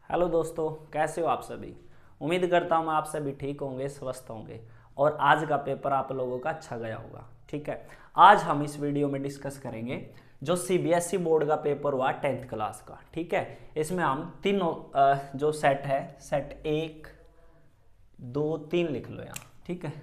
Hello दोस्तों, कैसे हो आप सभी। उम्मीद करता हूँ आप सभी ठीक होंगे, स्वस्थ होंगे और आज का पेपर आप लोगों का अच्छा गया होगा। ठीक है, आज हम इस वीडियो में डिस्कस करेंगे जो सीबीएसई बोर्ड का पेपर हुआ 10th क्लास का। ठीक है, इसमें हम तीनों जो सेट है, सेट 1 2 3 लिख लो यहाँ। ठीक है,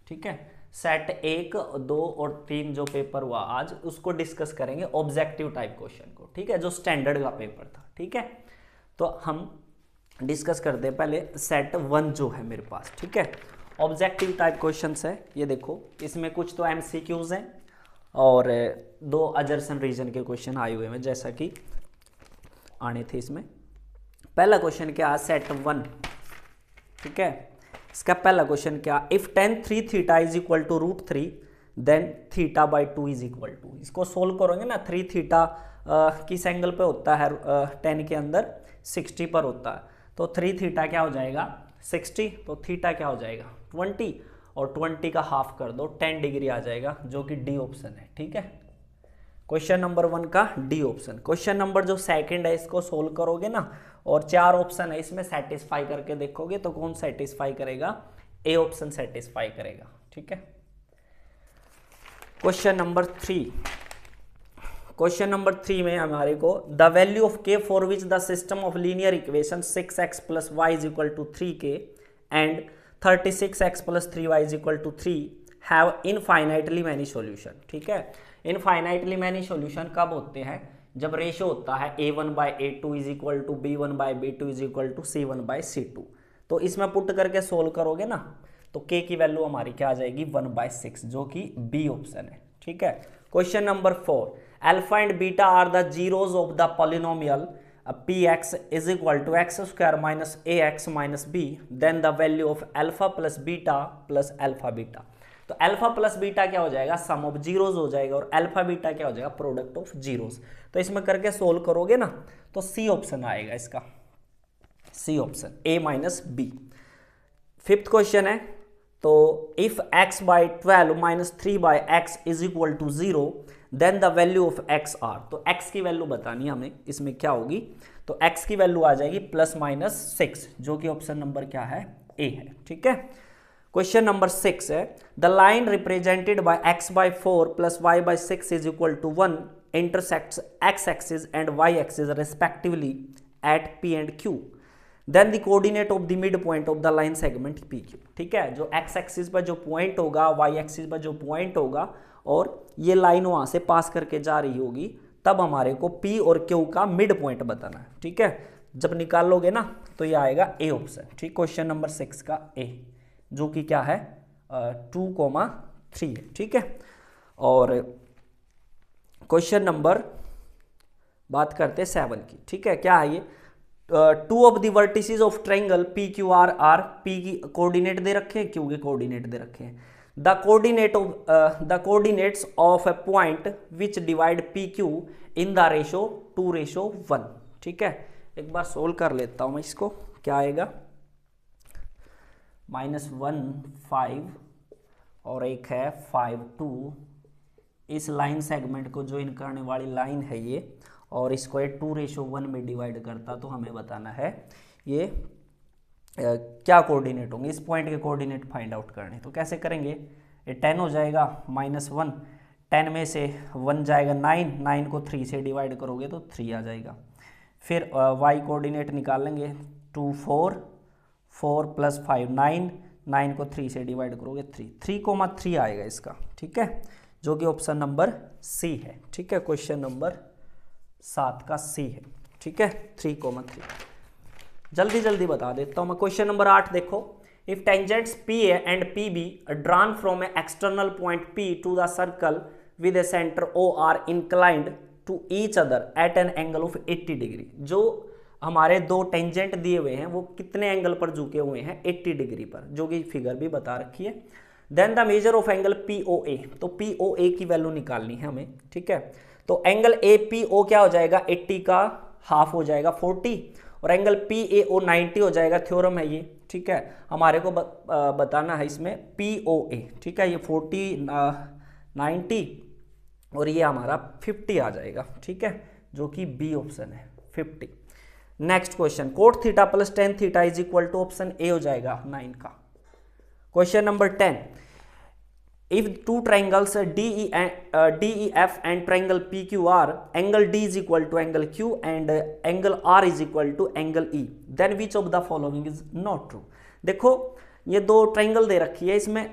ठीक है, सेट 1 2 और 3 जो पेपर हुआ आज उसको डिस्कस करेंगे, ऑब्जेक्टिव टाइप क्वेश्चन को। ठीक है, जो स्टैंडर्ड का पेपर था। ठीक है, तो हम डिस्कस करते हैं पहले सेट 1 जो है मेरे पास। ठीक है, ऑब्जेक्टिव टाइप क्वेश्चंस है। ये देखो, इसमें कुछ तो एमसीक्यूज हैं और दो अजर्सन रीजन के क्वेश्चन आए हुए हैं जैसा कि आने थे इसमें। पहला क्वेश्चन क्या, सेट 1। ठीक है, इसका पहला क्वेश्चन क्या, if tan 3 theta is equal to √3 then theta by 2 is equal to. इसको सोल्व करोगे ना, 3 थीटा किस एंगल पे होता है, 10 के अंदर 60 पर होता है, तो 3 थीटा क्या हो जाएगा 60, तो थीटा क्या हो जाएगा 20 और 20 का हाफ कर दो 10 डिग्री आ जाएगा, जो कि डी ऑप्शन है। ठीक है, क्वेश्चन नंबर 1 का डी ऑप्शन। क्वेश्चन नंबर जो सेकंड है, इसको सोल्व करोगे ना और 4 ऑप्शन है इसमें, सेटिस्फाई करके देखोगे तो कौन सेटिस्फाई करेगा, ए ऑप्शन सेटिस्फाई करेगा। ठीक है, क्वेश्चन नंबर 3। क्वेश्चन नंबर 3 में हमारे को the value of k for which the system of linear equation 6x + y is equal to 3k and 36x + 3y is equal to 3 have infinitely many solution. ठीक है, infinitely many solution कब होते हैं, जब ratio होता है a1/a2 is equal to b1/b2 is equal to c1/c2। तो इसमें पुट करके सोल्व करोगे ना तो k की वैल्यू हमारी क्या आ जाएगी 1/6, जो कि बी ऑप्शन है। ठीक है, question number 4, alpha and beta are the zeros of the polynomial px is equal to x² - ax - b then the value of alpha plus beta plus alpha beta. तो alpha plus beta क्या हो जाएगा, सम of zeros हो जाएगा और alpha beta क्या हो जाएगा, प्रोडक्ट ऑफ जीरोज। तो इसमें करके सोल्व करोगे ना तो सी ऑप्शन आएगा इसका, C option a - b। Fifth question है, तो if x/12 - 3/x is equal to 0 then the value of x r। तो x की वैल्यू बतानी है हमें, इसमें क्या होगी, तो x की वैल्यू आ जाएगी +/6, जो कि ऑप्शन नंबर क्या है, ए है। ठीक है, क्वेश्चन नंबर 6 है, the line represented by x/4 + y/6 is equal to 1 intersects x axis and y axis respectively at p and q then the coordinate of the mid point of the line segment PQ। ठीक है, जो x axis पर जो point होगा, y axis पर जो point होगा और ये लाइन वहां से पास करके जा रही होगी, तब हमारे को P और Q का मिड पॉइंट बताना है। ठीक है, जब निकाल लोगे ना तो ये आएगा ए ऑप्शन। ठीक, क्वेश्चन नंबर 6 का ए, जो कि क्या है 2,3 है। ठीक है, और क्वेश्चन नंबर बात करते हैं 7 की। ठीक है, क्या है ये, 2 of the vertices of triangle PQR are, P की कोऑर्डिनेट दे रखे हैं, Q के कोऑर्डिनेट दे रखे हैं। The coordinates of a point which divide PQ in the ratio 2:1। ठीक है, एक बार सोल्व कर लेता हूं मैं इसको, क्या आएगा -1 5 और एक है 5 2। इस लाइन सेगमेंट को ज्वाइन करने वाली लाइन है ये, और इसको ये 2:1 में डिवाइड करता, तो हमें बताना है ये क्या कोऑर्डिनेट होंगे, इस पॉइंट के कोऑर्डिनेट फाइंड आउट करने। तो कैसे करेंगे, ये 10 हो जाएगा -1, 10 में से 1 जाएगा 9, 9 को 3 से डिवाइड करोगे तो 3 आ जाएगा। फिर y कोऑर्डिनेट निकालेंगे, 2 4 4 + 5 9, 9 को 3 से डिवाइड करोगे 3 आएगा इसका। ठीक है, जो कि ऑप्शन नंबर सी है। ठीक है, क्वेश्चन नंबर 7 का सी है। ठीक है, 3,3 जल्दी जल्दी बता देता हूं मैं। क्वेश्चन नंबर 8 देखो, if tangents PA and PB drawn from a external point P to the circle with a centre O are inclined to each other at an angle of 80 degree. जो हमारे दो टेंजेंट दिए हुए हैं वो कितने angle पर झुके हुए हैं, 80 डिग्री पर, जो कि फिगर भी बता रखी है। Then the measure of angle POA, तो POA की वैल्यू निकालनी है हमें। ठीक है, तो एंगल APO क्या हो जाएगा, 80 का हाफ हो जाएगा 40, और एंगल PAO 90 हो जाएगा, थ्योरम है ये। ठीक है, हमारे को बताना है इसमें POA। ठीक है, ये 40 90 और ये हमारा 50 आ जाएगा, ठीक है, जो कि बी ऑप्शन है 50। Next question, cot theta plus tan theta is equal to option A हो जाएगा 9 का। Question number 10, if two triangles DEF and triangle PQR, angle D is equal to angle Q and angle R is equal to angle E, then which of the following is not true। देखो ये दो triangle दे रखी है, इसमें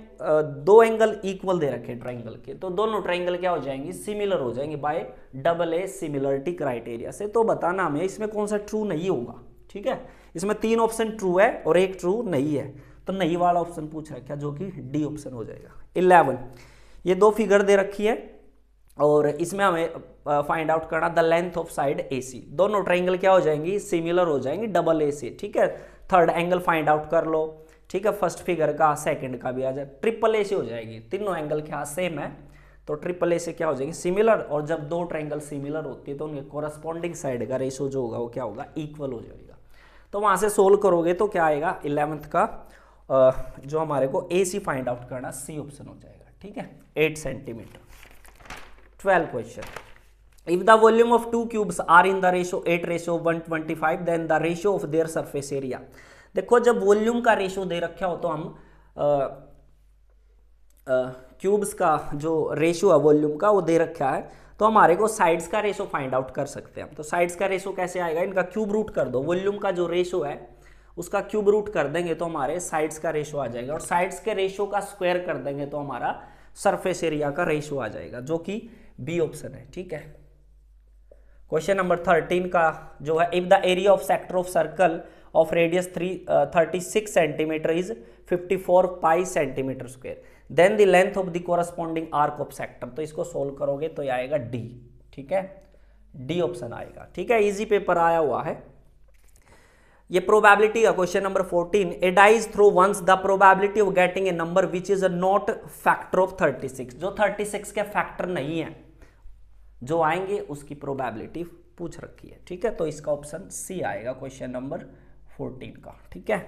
दो angle equal दे रखे हैं triangle के, तो दोनों ट्राइंगल क्या हो जाएंगी, सिमिलर हो जाएंगे bye double A similarity criteria से। तो बताना हमें इसमें कौन सा ट्रू नहीं होगा, ठीक है। इसमें 3 ऑप्शन ट्रू है और एक ट्रू नहीं है, तो नहीं वाला ऑप्शन पूछ रखा जो कि डी ऑप्शन हो जाएगा। 11, ये दो फिगर दे रखी है और इसमें हमें फाइंड आउट करना the length of side AC। दोनों ट्राइंगल क्या हो जाएंगी, सिमिलर हो जाएंगी डबल ए से, ठीक है। थर्ड एंगल फाइंड आउट कर लो, ठीक है, फर्स्ट फिगर का सेकंड का भी आ जाए, ट्रिपल ए से हो जाएगी। तीनों एंगल क्या सेम है तो ट्रिपल ए से क्या हो जाएगी, सिमिलर। और जब दो ट्राइंगल सिमिलर होती है तो उनके कोरस्पॉन्डिंग साइड का रेशो जो होगा वो क्या होगा, इक्वल हो जाएगा। तो वहां से सोल्व करोगे तो क्या आएगा, 11th का जो हमारे को AC फाइंड आउट करना, सी ऑप्शन हो जाएगा, ठीक है, 8 centimetre. 12 question, if the volume of 2 cubes are in the ratio 8:125 then the ratio of their surface area. देखो जब वॉल्यूम का रेशो दे रखा हो तो हम क्यूब्स का जो रेशो है वॉल्यूम का वो दे रखा है, तो हमारे को साइड्स का रेशो फाइंड आउट कर सकते हैं हम। तो साइड्स का रेशो कैसे आएगा, इनका क्यूब रूट कर दो, वॉल्यूम का जो रेशो है उसका क्यूब रूट कर देंगे तो हमारे साइड्स का रेशो आ जाएगा, और साइड्स के रेशो का स्क्वायर कर देंगे तो हमारा सरफेस एरिया का रेशो आ जाएगा, जो कि बी ऑप्शन है, ठीक है। क्वेश्चन नंबर 13 का जो है, if the area of sector of circle of radius 36 centimetre is 54 pi centimetre square, then the length of the corresponding arc of sector. तो इसको सोल्व करोगे तो ये आएगा डी, ठीक है, डी ऑप्शन आएगा, ठीक है। इजी पेपर आया हुआ है ये। प्रोबेबिलिटी का question number 14, a dice throw once the probability of getting a number which is not factor of 36। जो 36 के फैक्टर नहीं है जो आएंगे उसकी प्रोबेबिलिटी पूछ रखी है, ठीक है। तो इसका ऑप्शन सी आएगा क्वेश्चन नंबर 14 का, ठीक है।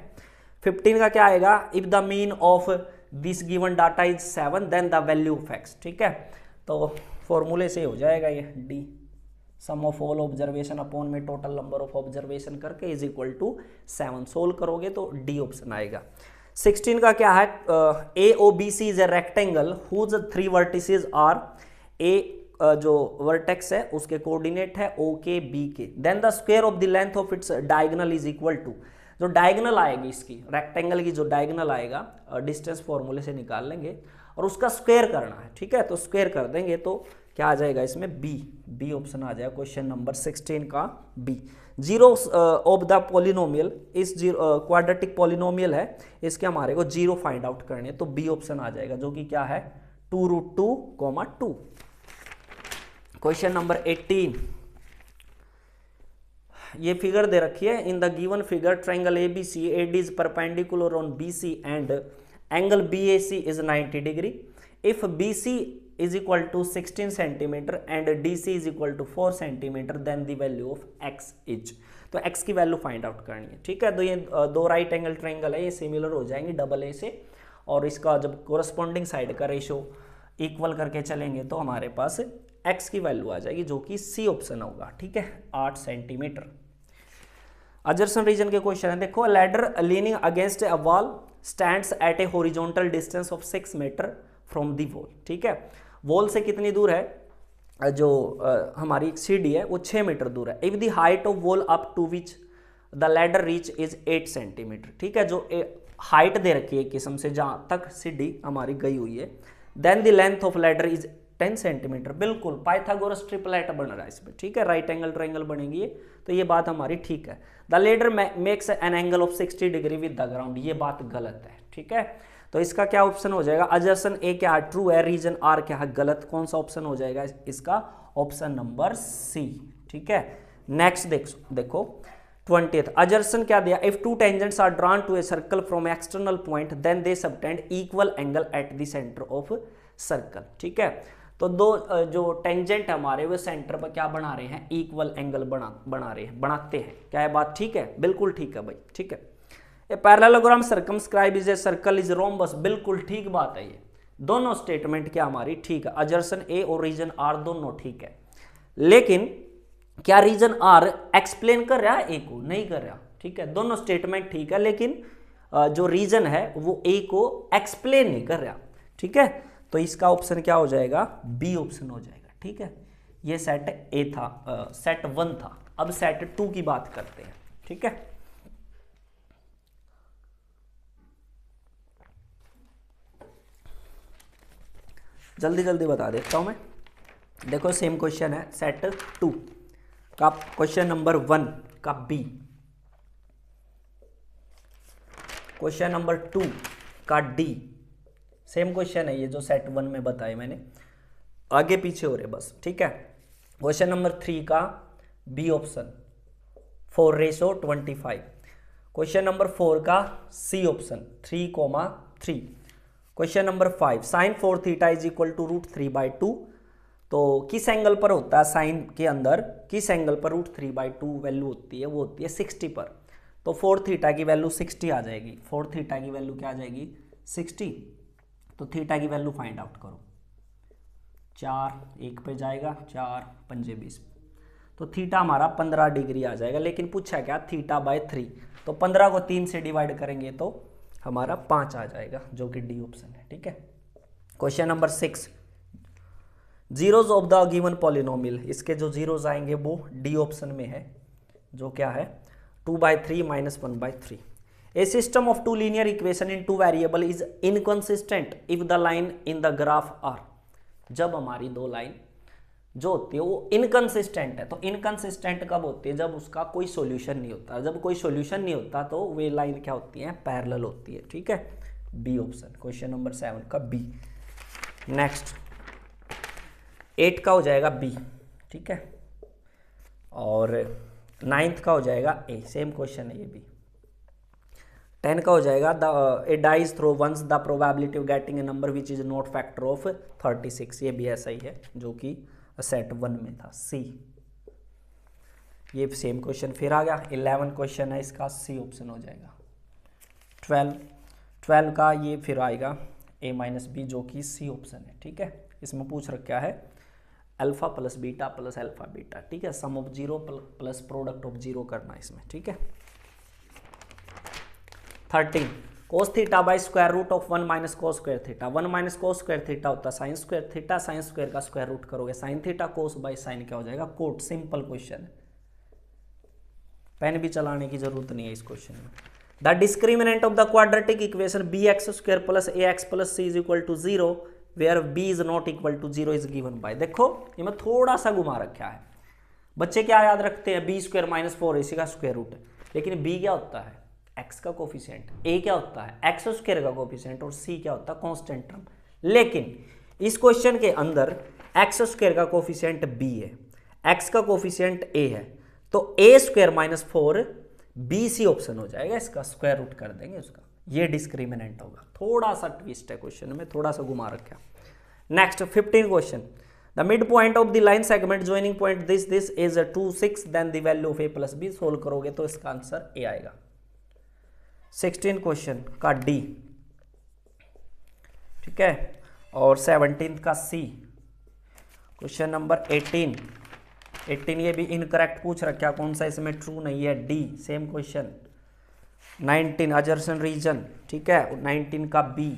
15 का क्या आएगा, if the mean of this given data is 7 then the value of x, ठीक है। तो फॉर्मूले से हो जाएगा ये D, sum of all observation upon में टोटल नंबर ऑफ ऑब्जर्वेशन करके इज इक्वल टू 7। सोल्व करोगे तो डी ऑप्शन आएगा। 16 का क्या है, AOBC is a rectangle whose 3 vertices are, A जो वर्टेक्स है उसके कोऑर्डिनेट है OK BK, then the square of the length of its diagonal is equal to, जो डायगोनल आएगी इसकी रेक्टेंगल की जो डायगोनल आएगा डिस्टेंस फॉर्मूले से निकाल लेंगे और उसका स्क्वायर करना है, ठीक है। तो स्क्वायर कर देंगे तो क्या आ जाएगा इसमें, बी ऑप्शन आ जाएगा क्वेश्चन नंबर 16 का B. Zero of the polynomial, इस क्वाड्रेटिक पॉलिनोमियल है, इसके हमारे को जीरो फाइंड आउट करने, तो बी ऑप्शन आ जाएगा जो कि क्या है 2√2, 2। क्वेश्चन नंबर 18, ये फिगर दे रखी है, in the given figure triangle ABC, AD is perpendicular on BC and angle BAC is 90 degree. If BC is equal to 16 centimeter and DC is equal to 4 centimeter, then the value of x is, तो x की value find out करनी है, ठीक है। तो ये दो right angle triangle है, ये सिमिलर हो जाएंगे डबल ए से, और इसका जब कोरस्पॉन्डिंग साइड का रेशो इक्वल करके चलेंगे तो हमारे पास x की वैल्यू आ जाएगी जो कि सी ऑप्शन होगा, ठीक है, 8 सेंटीमीटर। अजरसन रीजन के क्वेश्चन है, देखो ladder leaning against a wall stands at a horizontal distance of 6 metre from the wall, ठीक है। वॉल से कितनी दूर है, जो हमारी सीढ़ी है वो 6 मीटर दूर है। If the height of wall up to which the ladder reach is 8 centimetre, ठीक है। जो हाइट दे रखी है किस्म से जहां तक सीढ़ी हमारी गई हुई है, then the length of ladder is 10 centimetre. बिल्कुल पाइथागोरस ट्रिपलेट बन रहा है इसमें, ठीक है, राइट एंगल ट्रायंगल बनेगी, तो ये बात हमारी ठीक है। The ladder makes an angle of 60 degree with the ground, ये बात गलत है, ठीक है। तो इसका क्या ऑप्शन हो जाएगा, अजरसन ए क्या है ट्रू है, रीजन आर क्या है गलत, कौन सा ऑप्शन हो जाएगा इसका, ऑप्शन नंबर सी, ठीक है। नेक्स्ट देखो 20th, अजरसन क्या दिया, if two tangents are drawn to a circle from external point then they subtend equal angle at the centre of circle, ठीक है। तो दो जो टेंजेंट हमारे वो सेंटर पर क्या बना रहे हैं, इक्वल एंगल बनाते हैं, क्या है बात ठीक है, बिल्कुल ठीक है भाई, ठीक है। Parallelogram circumscribe is a circle is rhombus, बिल्कुल ठीक बात है ये, दोनों स्टेटमेंट क्या हमारी ठीक है, अजर्सन ए और रीजन आर दोनों ठीक है, लेकिन क्या रीजन आर एक्सप्लेन कर रहा है ए को? नहीं कर रहा, ठीक है। दोनों स्टेटमेंट ठीक है, लेकिन जो रीजन है वो ए को एक्सप्लेन नहीं कर रहा, ठीक है। तो इसका ऑप्शन क्या हो जाएगा? बी ऑप्शन हो जाएगा, ठीक है। ये सेट ए था, सेट 1 था। अब सेट 2 की बात करते हैं, ठीक है। जल्दी जल्दी बता देता हूं मैं। देखो सेम क्वेश्चन है, सेट 2 का क्वेश्चन नंबर 1 का बी, क्वेश्चन नंबर 2 का डी। सेम क्वेश्चन है ये जो सेट 1 में बताए मैंने, आगे पीछे हो रहे बस, ठीक है। क्वेश्चन नंबर 3 का बी ऑप्शन 4:25। क्वेश्चन नंबर 4 का C option 3:3। Question number 5 sine 4 theta is equal to √3/2। तो किस एंगल पर होता है साइन के अंदर, किस एंगल पर √3/2 वैल्यू होती है? वो होती है 60 पर। तो 4 थीटा की वैल्यू 60 आ जाएगी। 4 थीटा की वैल्यू क्या आ जाएगी? 60। तो थीटा की वैल्यू फाइंड आउट करो। 4 1 पे जाएगा, 4 5 20। तो थीटा हमारा 15 डिग्री आ जाएगा, लेकिन पूछा क्या? θ/3। तो 15 को 3 से डिवाइड करेंगे तो हमारा 5 आ जाएगा, जो कि डी ऑप्शन है, ठीक है। Question number 6 zeros of the given polynomial. इसके जो जीरोज आएंगे वो डी ऑप्शन में है, जो क्या है? 2/3 - 1/3। A system of two linear equation in two variable is inconsistent if the line in the graph are. जब हमारी दो लाइन जो होती है वो इनकंसिस्टेंट है। तो इनकंसिस्टेंट कब होती है? जब उसका कोई सॉल्यूशन नहीं होता। जब कोई सॉल्यूशन नहीं होता तो वे लाइन क्या होती है? पैरेलल होती है, ठीक है। बी ऑप्शन, क्वेश्चन नंबर 7 का बी। नेक्स्ट 8 का हो जाएगा बी, ठीक है। और 9th का हो जाएगा ए, सेम क्वेश्चन है ये भी। 10 का हो जाएगा the a dice throw once the probability of getting a number which is not factor of 36। ये भी ऐसा ही है जो कि सेट 1 में था, सी। ये सेम क्वेश्चन फिर आ गया। 11 क्वेश्चन है, इसका सी ऑप्शन हो जाएगा। 12 का ये फिर आएगा a - b, जो कि सी ऑप्शन है, ठीक है। इसमें पूछ रखा है alpha plus beta plus alpha beta, ठीक है। Sum of 0 plus product of 0 करना इसमें, ठीक है। 13 cos θ square root of 1 - cos square theta. 1 - cos square theta होता है sine square theta, sine square का स्क्वायर रूट करोगे sine theta, cos by sine क्या हो जाएगा? कोट। सिंपल क्वेश्चन है, पेन भी चलाने की जरूरत नहीं है इस क्वेश्चन में। The discriminant of the quadratic equation bx² plus ax plus c is equal to 0 where b is not equal to 0 is given by. देखो ये मैं थोड़ा सा घुमा रखा है। बच्चे क्या याद रखते हैं? b² - 4 इसी का स्क्वायर रूट है, लेकिन b क्या होता है? x का कोफिशिएंट। a क्या होता है? x² का कोफिशिएंट। और c क्या होता है? Constant term. लेकिन इस क्वेश्चन के अंदर x² का कोफिशिएंट b है, x का कोफिशिएंट a है, तो a² - 4 bc ऑप्शन हो जाएगा। इसका स्क्वायर रूट कर देंगे उसका, ये डिस्क्रिमिनेंट होगा। थोड़ा सा ट्विस्ट है क्वेश्चन में, थोड़ा सा घुमा रखा। Next 15 question the mid point of the line segment joining point this is 2 6 then the value of a plus b। Solve करोगे तो इसका आंसर a आएगा। 16 क्वेश्चन का डी, ठीक है। और 17 का सी। क्वेश्चन नंबर 18 ये भी इनकरेक्ट पूछ रखा, कौन सा इसमें ट्रू नहीं है? D, same question. 19 अजर्सन रीजन, ठीक है। 19 का बी।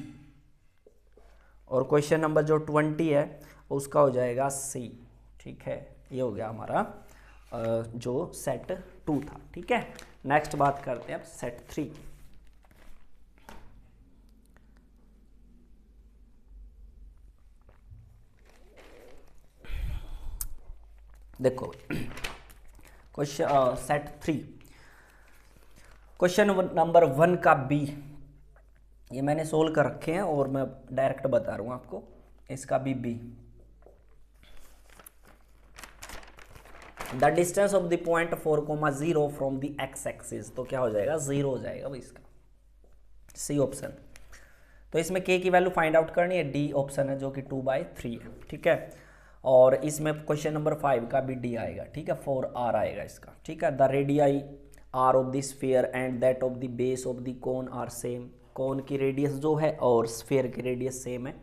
और क्वेश्चन नंबर जो 20 है उसका हो जाएगा सी, ठीक है। ये हो गया हमारा जो सेट 2 था, ठीक है। नेक्स्ट बात करते हैं अब सेट 3। देखो क्वेश्चन सेट 3 क्वेश्चन नंबर 1 का बी, ये मैंने सोल्व कर रखे हैं और मैं डायरेक्ट बता रहा हूं आपको। इसका भी B, the distance of the point 4,0 from the x axis. तो क्या हो जाएगा? 0 हो जाएगा भाई इसका, सी ऑप्शन। तो इसमें k की वैल्यू फाइंड आउट करनी है, डी ऑप्शन है जो कि 2/3 है, ठीक है। और इसमें क्वेश्चन नंबर 5 का भी डी आएगा, ठीक है। 4r आएगा इसका, ठीक है। The radii are of the sphere and that of the base of the cone are same. Cone की रेडियस जो है और स्फीयर की रेडियस सेम है,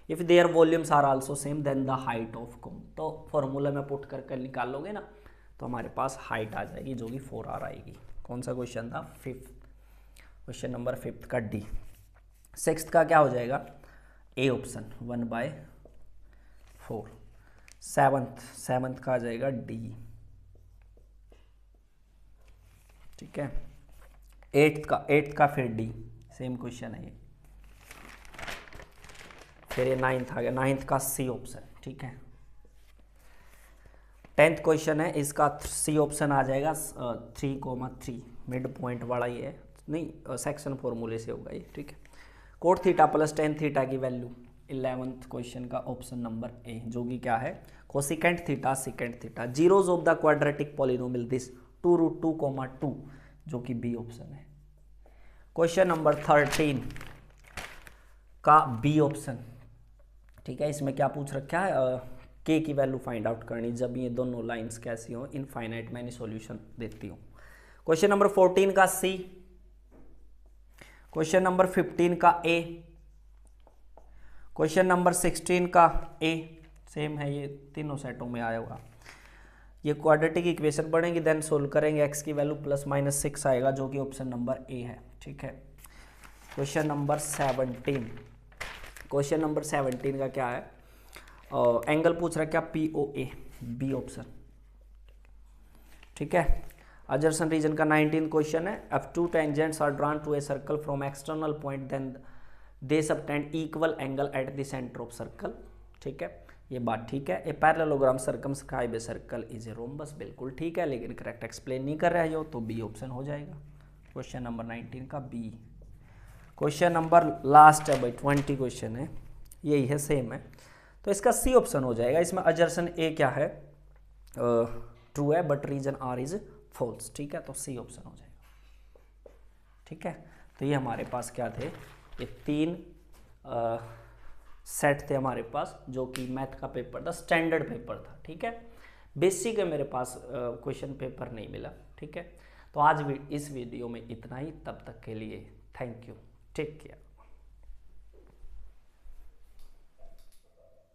if their volumes are also same then the height of cone. तो formula में put करके निकाल लोगे ना तो हमारे पास हाइट आ जाएगी जो कि 4r आएगी। कौन सा क्वेश्चन था? 5th, क्वेश्चन नंबर 5th का डी। 6th का क्या हो जाएगा? A option 1/4। 7th का आ जाएगा डी। ठीक है, 8th का फिर डी, सेम क्वेश्चन है ये। फिर ये 9th आ गया, 9th का सी ऑप्शन। ठीक है, 10th क्वेश्चन है, इसका सी ऑप्शन आ जाएगा 3,3, मिड पॉइंट वाला ये है, नहीं सेक्शन फॉर्मूले से होगा ये। ठीक है, coat theta plus tan theta की वैल्यू 11th क्वेश्चन का ऑप्शन नंबर ए, जो कि क्या है? Cosecant theta secant theta. Zeros of the quadratic polynomial this 2√2, जो कि बी ऑप्शन है। क्वेश्चन नंबर 13 का बी ऑप्शन। ठीक है, इसमें क्या पूछ रखा है? के की वैल्यू फाइंड आउट करनी जब ये दोनों लाइंस कैसी हो, इनफाइनाइट मैंने सॉल्यूशन देती हूँ। क्वेश्चन नंबर 14 का सी, क्वेश्चन नंबर 15 का ए, क्वेश्चन नंबर 16 का ए, सेम है, ये तीनों सेटों में आया होगा। ये क्वाड्रेटिक इक्वेशन पढ़ेंगे देन सोल्व करेंगे, एक्स की वैल्यू +-6 आएगा जो कि ऑप्शन नंबर ए है। ठीक है, क्वेश्चन नंबर 17, क्वेश्चन नंबर 17 का क्या है? एंगल पूछ रहा है क्या? POA, B option. ठीक है, adjacent रीजन का 19th क्वेश्चन है, if two tangents are drawn to a circle from external point then they subtend equal angle at the center of circle। ठीक है, ये बात ठीक है। A parallelogram circumscribe a circle is a rhombus, बिल्कुल ठीक है, लेकिन करेक्ट एक्सप्लेन नहीं कर रहा है तो बी ऑप्शन हो जाएगा। क्वेश्चन नंबर 19 का बी। क्वेश्चन नंबर लास्ट है भाई, 20 क्वेश्चन है, यही है, सेम है, तो इसका सी ऑप्शन हो जाएगा। इसमें adjacent ए क्या है? ट्रू है, but reason R is false. ठीक है, तो सी ऑप्शन हो जाएगा। ठीक है, तो ये हमारे पास क्या थे? ये 3 सेट थे हमारे पास, जो कि मैथ का पेपर था, स्टैंडर्ड पेपर था। ठीक है, बेसिक है मेरे पास क्वेश्चन पेपर नहीं मिला। ठीक है, तो आज भी इस वीडियो में इतना ही, तब तक के लिए थैंक यू, टेक केयर।